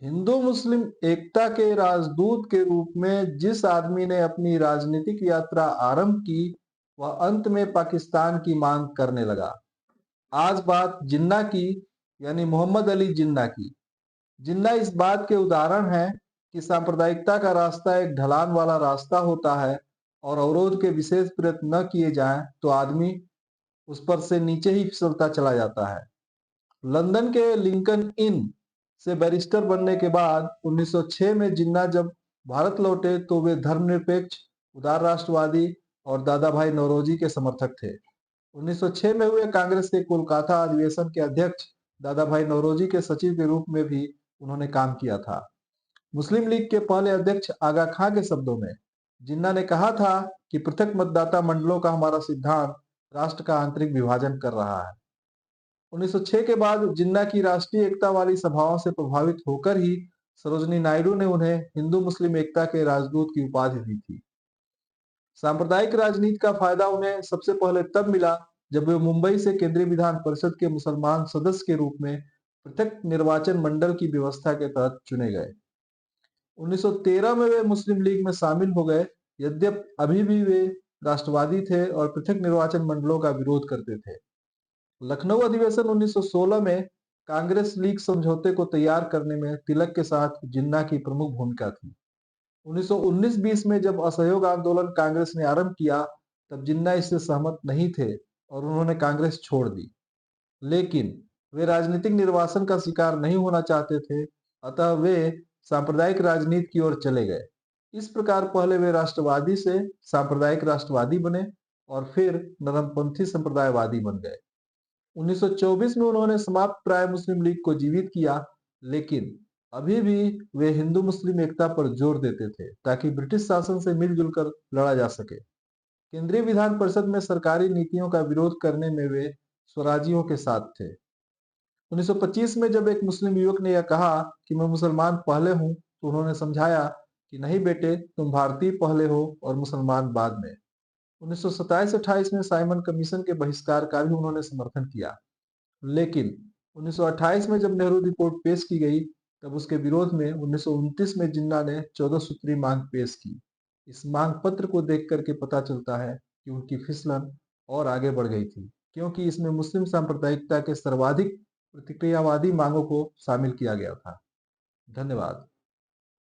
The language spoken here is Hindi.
हिंदू मुस्लिम एकता के राजदूत के रूप में जिस आदमी ने अपनी राजनीतिक यात्रा आरंभ की, वह अंत में पाकिस्तान की मांग करने लगा। आज बात जिन्ना की, यानी मोहम्मद अली जिन्ना की। जिन्ना इस बात के उदाहरण है कि सांप्रदायिकता का रास्ता एक ढलान वाला रास्ता होता है और अवरोध के विशेष प्रयत्न न किए जाएं तो आदमी उस पर से नीचे ही फिसलता चला जाता है। लंदन के लिंकन इन से बैरिस्टर बनने के बाद 1906 में जिन्ना जब भारत लौटे तो वे धर्मनिरपेक्ष, उदार राष्ट्रवादी और दादा भाई नौरोजी के समर्थक थे। 1906 में हुए कांग्रेस के कोलकाता अधिवेशन के अध्यक्ष दादा भाई नौरोजी के सचिव के रूप में भी उन्होंने काम किया था। मुस्लिम लीग के पहले अध्यक्ष आगा खां के शब्दों में जिन्ना ने कहा था कि पृथक मतदाता मंडलों का हमारा सिद्धांत राष्ट्र का आंतरिक विभाजन कर रहा है। 1906 के बाद जिन्ना की राष्ट्रीय एकता वाली सभाओं से प्रभावित होकर ही सरोजनी नायडू ने उन्हें हिंदू मुस्लिम एकता के राजदूत की उपाधि दी थी। सांप्रदायिक राजनीति का फायदा उन्हें सबसे पहले तब मिला जब वे मुंबई से केंद्रीय विधान परिषद के मुसलमान सदस्य के रूप में पृथक निर्वाचन मंडल की व्यवस्था के तहत चुने गए। 1913 में वे मुस्लिम लीग में शामिल हो गए, यद्यप अभी भी वे राष्ट्रवादी थे और पृथक निर्वाचन मंडलों का विरोध करते थे। लखनऊ अधिवेशन 1916 में कांग्रेस लीग समझौते को तैयार करने में तिलक के साथ जिन्ना की प्रमुख भूमिका थी। 1919-20 में जब असहयोग आंदोलन कांग्रेस ने आरंभ किया, तब जिन्ना इससे सहमत नहीं थे और उन्होंने कांग्रेस छोड़ दी। लेकिन वे राजनीतिक निर्वासन का शिकार नहीं होना चाहते थे, अतः वे सांप्रदायिक राजनीति की ओर चले गए। इस प्रकार पहले वे राष्ट्रवादी से सांप्रदायिक राष्ट्रवादी बने और फिर नरमपंथी संप्रदायवादी बन गए। 1924 में उन्होंने समाप्त प्राय मुस्लिम लीग को जीवित किया, लेकिन अभी भी वे हिंदू मुस्लिम एकता पर जोर देते थे ताकि ब्रिटिश शासन से मिलजुल कर लड़ा जा सके। केंद्रीय विधान परिषद में सरकारी नीतियों का विरोध करने में वे स्वराजियों के साथ थे। 1925 में जब एक मुस्लिम युवक ने यह कहा कि मैं मुसलमान पहले हूं, तो उन्होंने समझाया कि नहीं बेटे, तुम भारतीय पहले हो और मुसलमान बाद में। 1927-28 में साइमन कमीशन के बहिष्कार का भी उन्होंने समर्थन किया, लेकिन 1928 में जब नेहरू रिपोर्ट पेश की गई, तब उसके विरोध में 1929 में जिन्ना ने 14 सूत्री मांग पेश की। इस मांग पत्र को देख करके पता चलता है कि उनकी फिसलन और आगे बढ़ गई थी, क्योंकि इसमें मुस्लिम सांप्रदायिकता के सर्वाधिक प्रतिक्रियावादी मांगों को शामिल किया गया था। धन्यवाद।